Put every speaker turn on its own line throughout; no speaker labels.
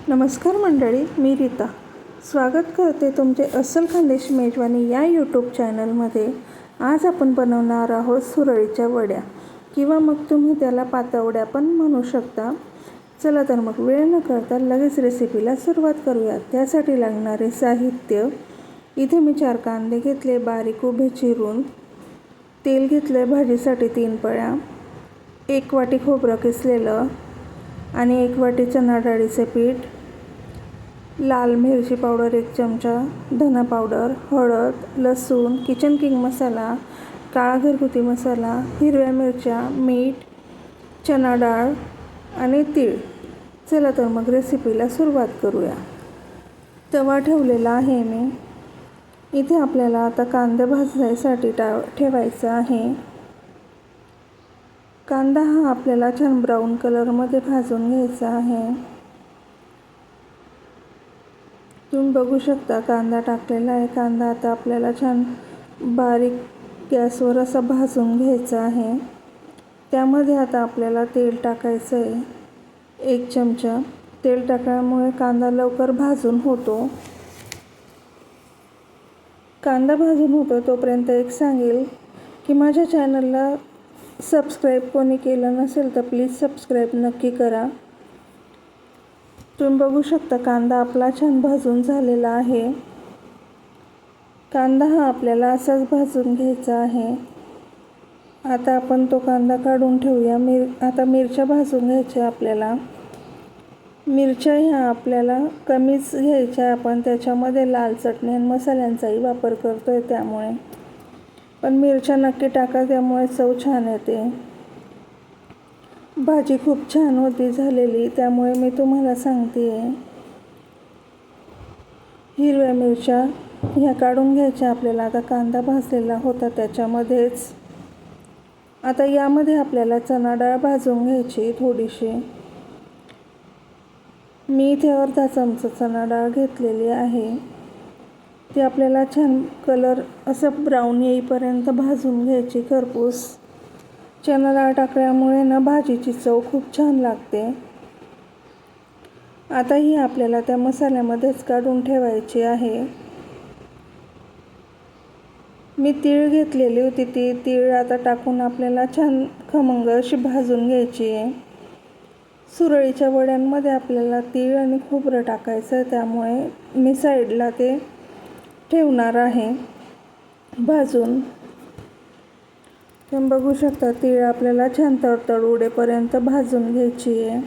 नमस्कार मंडळी, मी रीता स्वागत करते तुमचे अस्सल खानदेशी मेजवानी या यूट्यूब चॅनलमध्ये। आज आपण बनवणार आहोत सुरळीच्या वड्या किंवा मग तुम्ही त्याला पातवड्या पण म्हणू शकता। चला तर मग वेळ न करता लगेच रेसिपीला सुरुवात करूया। त्यासाठी लागणारे साहित्य, इथे मी 4 कांदे घेतले बारीक उभे चिरून, तेल घेतले भाजीसाठी 3 पळ्या, 1 वाटी खोबरं किसलेलं आणि 1 वाटी चणा डाळीचे पीठ, लाल मिरची पावडर 1 चमचा, धना पावडर, हळद, लसूण, किचन किंग मसाला, काळा घरगुती मसाला, हिरव्या मिरच्या, मीठ, चणा डाळ आणि तीळ। चला तर मग रेसिपीला सुरुवात करूया। तवा ठेवलेला आहे मी। इथे आपल्याला आता कांदे भाजण्यासाठी ठेवायचा आहे। कांदा हा आपल्याला छान ब्राऊन कलरमध्ये भाजून घ्यायचा आहे। तुम्ही बघू शकता कांदा टाकलेला आहे। कांदा आता आपल्याला छान बारीक गॅसवर असा भाजून घ्यायचा आहे। त्यामध्ये आता आपल्याला तेल टाकायचं आहे 1 चमचा। तेल टाकल्यामुळे कांदा लवकर भाजून होतो। कांदा भाजून होतो तोपर्यंत एक सांगेल की माझ्या चॅनलला सबस्क्राईब कोणी केलं नसेल तर प्लीज सबस्क्राईब नक्की करा। तुम्ही बघू शकता कांदा आपला छान भाजून झालेला आहे। कांदा हा आपल्याला असाच भाजून घ्यायचा आहे। आता आपण तो कांदा काढून ठेवूया। आता मिरच्या भाजून घ्यायच्या आपल्याला। मिरच्या ह्या आपल्याला कमीच घ्यायच्या, आपण त्याच्यामध्ये लाल चटणी आणि मसाल्यांचाही वापर करतोय त्यामुळे, पण मिरच्या नक्की टाका, त्यामुळे चव छान येते। भाजी खूप छान होती झालेली, त्यामुळे मी तुम्हाला सांगते। हिरव्या मिरच्या ह्या काढून घ्यायच्या आपल्याला। आता कांदा भाजलेला होता त्याच्यामध्येच। आता यामध्ये आपल्याला चणा डाळ भाजून घ्यायची थोडीशी। मी इथे अर्धा चमचा चणा डाळ घेतलेली आहे। ती आपल्याला छान कलर असं ब्राऊन येईपर्यंत भाजून घ्यायची खरपूस। चणा डाळ टाकल्यामुळे ना भाजीची चव खूप छान लागते। आता ही आपल्याला त्या मसाल्यामध्येच काढून ठेवायची आहे। मी तीळ घेतलेली होती, ती तीळ आता टाकून आपल्याला छान खमंग अशी भाजून घ्यायची आहे। सुरळीच्या वड्यांमध्ये आपल्याला तीळ आणि खोबरं टाकायचं, त्यामुळे मी साईडला ते ठेवणार आहे भाजून। तुम्ही बघू शकता तीळ आपल्याला छान तडतड उडेपर्यंत भाजून घ्यायची आहे।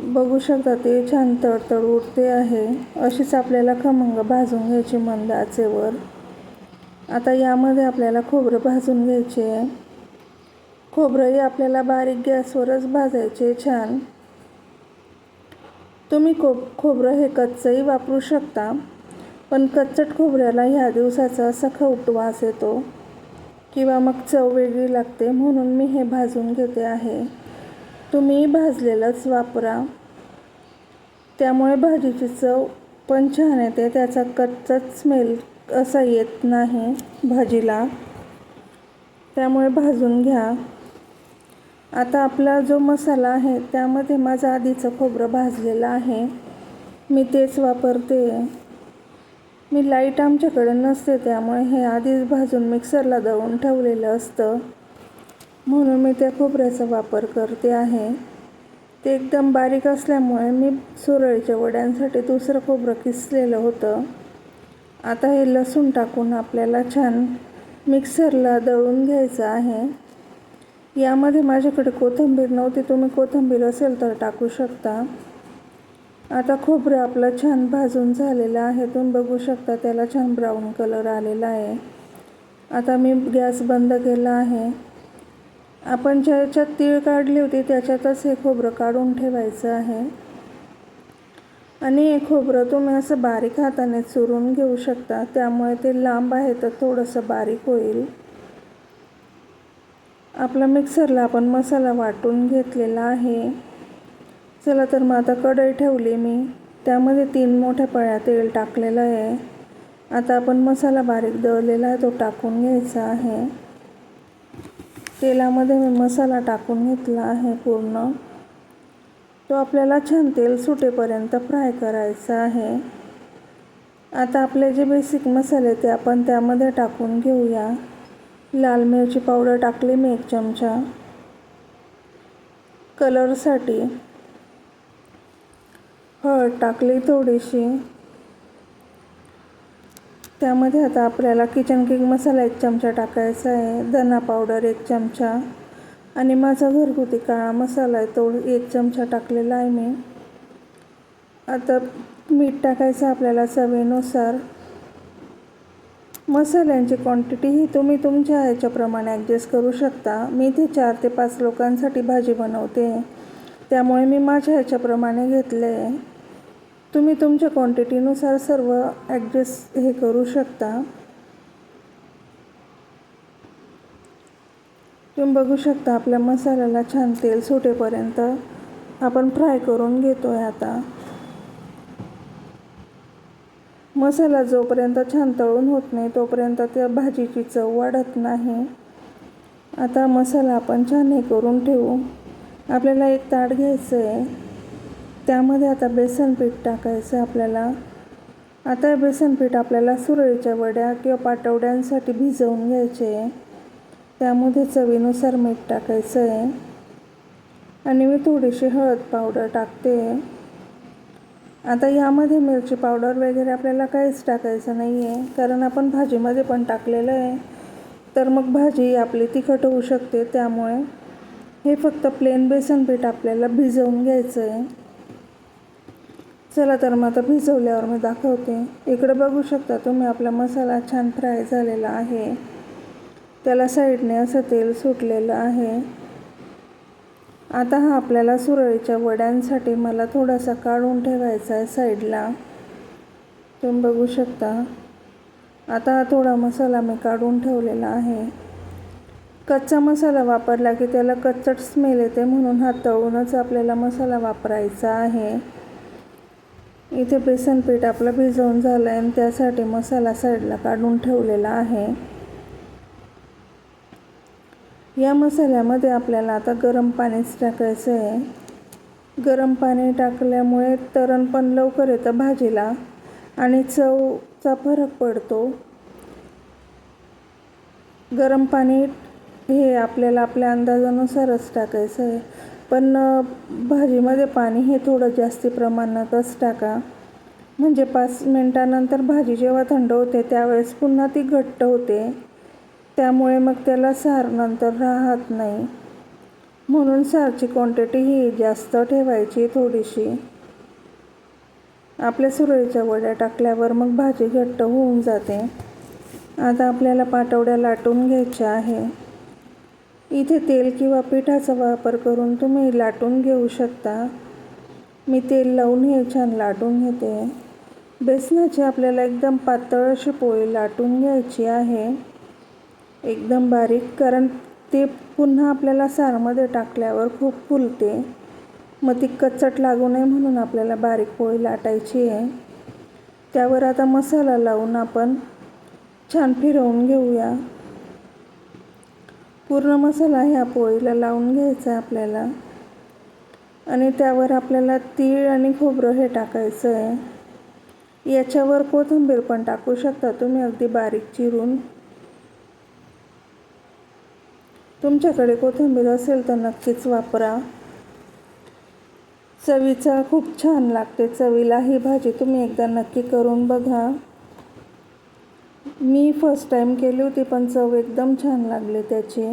बघू शकता ते छान तडतड उडते आहे। अशीच आपल्याला खमंग भाजून घ्यायची मंद आचेवर। आता यामध्ये आपल्याला खोबरं भाजून घ्यायचे आहे। खोबरंही आपल्याला बारीक गॅसवरच भाजायचे छान। तुम्ही खोबरं हे कच्चंही वापरू शकता, पण कच्चट खोबऱ्याला ह्या दिवसाचा असा खवट वास येतो किंवा मग चव वेगळी लागते, म्हणून मी हे भाजून घेते आहे। तुम्ही भाजलेलंच वापरा, त्यामुळे भाजीची चव पण छान येते, त्याचा कच्चाच स्मेल असा येत नाही भाजीला, त्यामुळे भाजून घ्या। आता आपला जो मसाला आहे त्यामध्ये माझं आधीचं खोबरं भाजलेलं आहे, मी तेच वापरते। मी लाईट आमच्याकडे नसते, त्यामुळे हे आधीच भाजून मिक्सरला दळून ठेवलेलं असतं, म्हणून मी त्या खोबऱ्याचा वापर करते आहे। ते एकदम बारीक असल्यामुळे मी सुरळीच्या वड्यांसाठी दुसरं खोबरं किसलेलं होतं। आता हे लसूण टाकून आपल्याला छान मिक्सरला दळून घ्यायचं आहे। यामध्ये माझ्याकडे कोथिंबीर नव्हती, तुम्ही कोथिंबीर असेल तर टाकू शकता। आता खोबरं आपलं छान भाजून झालेलं आहे। तुम्ही बघू शकता त्याला छान ब्राऊन कलर आलेला आहे। आता मी गॅस बंद केला आहे। आपण ज्याच्यात तीळ काढली होती त्याच्यातच हे खोबरं काढून ठेवायचं आहे आणि हे खोबरं तुम्ही असं बारीक हाताने चुरून घेऊ शकता, त्यामुळे ते लांब आहे तर थोडंसं बारीक होईल। आपला मिक्सरला आपण मसाला वाटून घेतलेला आहे। चला तर मग आता कढई ठेवली मी, त्यामध्ये 3 मोठ्या पळ्या तेल टाकलेलं आहे। आता आपण मसाला बारीक दळलेला आहे तो टाकून घ्यायचा आहे। तेलामध्ये मी मसाला टाकून घेतला आहे पूर्ण। तो आपल्याला छान तेल सुटेपर्यंत फ्राय करायचा आहे. आता आपले जे बेसिक मसाले ते आपण त्यामध्ये टाकून घेऊया. लाल मिरची पावडर टाकली मी 1 चमचा. कलरसाठी हळद टाकली थोडीशी. त्यामध्ये आता आपल्याला किचन किंग मसाला 1 चमचा टाकायचा आहे. धना पावडर 1 चमचा आणि माझा घरगुती काळा मसाला आहे तो 1 चमचा टाकलेला आहे मी. आता मीठ टाकायचं आपल्याला चवीनुसार. मसाल्यांची क्वांटिटी ही तुम्ही तुमच्या ह्याच्याप्रमाणे ॲडजस्ट करू शकता. मी इथे 4 ते 5 लोकांसाठी भाजी बनवते, त्यामुळे मी माझ्या ह्याच्याप्रमाणे घेतले आहे. तुम्ही तुमच्या क्वांटिटीनुसार सर्व ॲडजस्ट करू शकता. तुम्ही बघू शकता आपल्या मसाल्याला छान तेल सुटेपर्यंत आपण फ्राय करून घेतो आहे. आता मसाला जोपर्यंत छान तळून होत नाही तोपर्यंत त्या भाजीची चव वाढत नाही. आता मसाला आपण छान करून ठेवू. आपल्याला एक ताट घ्यायचं आहे. त्यामध्ये आता बेसन पीठ टाकायचं आपल्याला. आता हे बेसन पीठ आपल्याला सुरळीच्या वड्या किंवा पाटवड्यांसाठी भिजवून घ्यायचे आहे. त्यामध्ये चवीनुसार मीठ टाकायचं आहे आणि मी थोडीशी हळद पावडर टाकते. आता यामध्ये मिरची पावडर वगैरे आपल्याला काहीच टाकायचं नाही आहे, कारण आपण भाजीमध्ये पण टाकलेलं आहे, तर मग भाजी आपली तिखट होऊ शकते. त्यामुळे हे फक्त प्लेन बेसन पीठ आपल्याला भिजवून घ्यायचं आहे. चला तर मग आता भिजवल्यावर मी दाखवते. इकडे बघू शकता तुम्ही आपला मसाला छान फ्राय झालेला आहे. त्याला साईडने असं तेल सुटलेलं आहे. आता हा आपल्याला सुरळीच्या वड्यांसाठी मला थोडासा काढून ठेवायचा आहे साईडला. तुम्ही बघू शकता. आता हा थोडा मसाला मी काढून ठेवलेला आहे. कच्चा मसाला वापरला की त्याला कच्चट स्मेल येते, म्हणून हा तळूनच आपल्याला मसाला वापरायचा आहे. इथे बेसन पीठ आपलं भिजवून झालं आहे आणि त्यासाठी मसाला साईडला काढून ठेवलेला आहे. या मसाल्यामध्ये आपल्याला आता गरम पाणीच टाकायचं आहे. गरम पाणी टाकल्यामुळे तरण पण लवकर येतं भाजीला आणि चवचा फरक पडतो. गरम पाणी हे आपल्याला आपल्या अंदाजानुसारच टाकायचं आहे, पण भाजीमध्ये पाणी हे थोडं जास्ती प्रमाणातच टाका. म्हणजे 5 मिनिटानंतर भाजी जेव्हा थंड होते त्यावेळेस पुन्हा ती घट्ट होते, त्यामुळे मग त्याला सार नंतर राहत नाही. म्हणून सारची क्वांटिटी ही जास्त ठेवायची थोडीशी. आपल्या सुरळीच्या वड्या टाकल्यावर मग भाजी घट्ट होऊन जाते. आता आपल्याला पाटवड्या लाटून घ्यायच्या आहे. इथे तेल किंवा पिठाचा वापर करून तुम्ही लाटून घेऊ शकता. मी तेल लावून हे छान लाटून घेते. बेसनाची आपल्याला एकदम पातळ अशी पोळी लाटून घ्यायची आहे, एकदम बारीक, कारण ते पुन्हा आपल्याला सारमध्ये टाकल्यावर खूप फुलते. मग ती कच्चट लागू नये म्हणून आपल्याला बारीक पोळी लाटायची आहे. त्यावर आता मसाला लावून आपण छान फिरवून घेऊया. पूर्ण मसाला ह्या पोळीला लावून घ्यायचा आहे आपल्याला आणि त्यावर आपल्याला तीळ आणि खोबरं हे टाकायचं आहे. याच्यावर कोथिंबीर पण टाकू शकता तुम्ही अगदी बारीक चिरून. तुमच्याकडे कोथिंबीर असेल तर नक्कीच वापरा. चवीचा खूप छान लागते. चवीला ही भाजी तुम्ही एकदा नक्की करून बघा. मी फर्स्ट टाईम केली होती, पण चव एकदम छान लागली त्याची.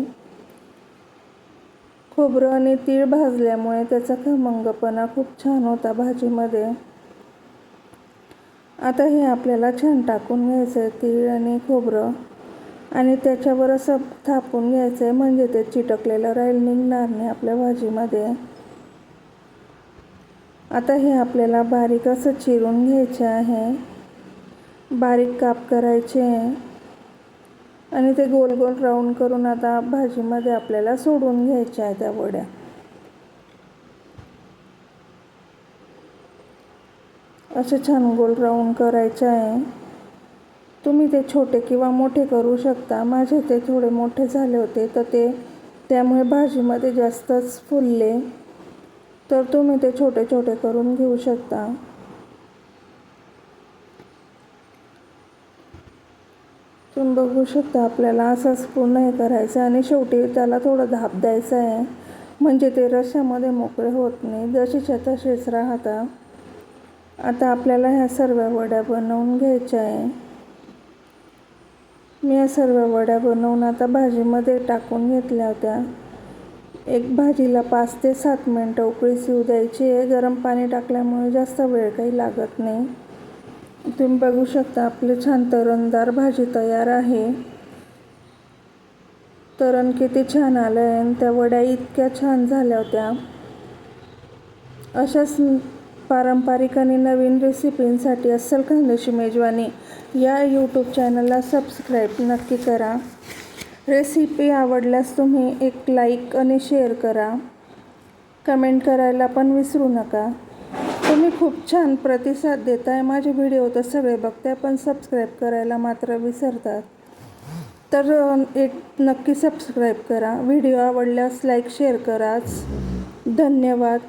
खोबरं आणि तीळ भाजल्यामुळे त्याचा खमंगपणा खूप छान होता भाजीमध्ये. आता हे आपल्याला छान टाकून घ्यायचं आहे तीळ आणि खोबरं आणि त्याच्यावर असं थापून घ्यायचं आहे, म्हणजे ते चिटकलेलं राहील, निघणार नाही आपल्या भाजीमध्ये. आता हे आपल्याला बारीक असं चिरून घ्यायचे आहे. बारीक काप करायचे आहे आणि ते गोल गोल राऊंड करून आता भाजीमध्ये आपल्याला सोडून घ्यायच्या आहे त्या वड्या. असे छान गोल राऊंड करायचे आहे. तुम्ही ते छोटे किंवा मोठे करू शकता. माझे ते थोडे मोठे झाले होते तर त्यामुळे भाजीमध्ये जास्तच फुलले. तर तुम्ही ते छोटे छोटे करून घेऊ शकता. तुम्ही बघू शकता आपल्याला असंच पूर्ण हे करायचं आणि शेवटी त्याला थोडं धाप द्यायचं आहे, म्हणजे ते रश्श्यामध्ये मोकळे होत नाही, जशीच्या तसेच राहतात. आता आपल्याला ह्या सर्व वड्या बनवून घ्यायच्या आहे. मी या सर्व वड्या बनवून आता भाजीमध्ये टाकून घेतल्या होत्या. एक भाजीला 5 ते 7 मिनटं उकळीस येऊ द्यायची आहे. गरम पाणी टाकल्यामुळे जास्त वेळ काही लागत नाही. तुम्ही बघू शकता आपली छान तरणदार भाजी तयार आहे. तरण किती छान आलं आहे आणि त्या वड्या इतक्या छान झाल्या होत्या. अशाच पारंपरिक आणि नवीन रेसिपींसाठी अस्सल खानदेशी मेजवानी या यूट्यूब चॅनलला सबस्क्राईब नक्की करा. रेसिपी आवडल्यास तुम्ही एक लाईक आणि शेअर करा. कमेंट करायला पण विसरू नका. तुम्ही खूप छान प्रतिसाद देताय. माझे व्हिडिओ तर सगळे बघताय पण सबस्क्राईब करायला मात्र विसरतात. तर एक नक्की सबस्क्राईब करा. व्हिडिओ आवडल्यास लाईक शेअर कराच. धन्यवाद.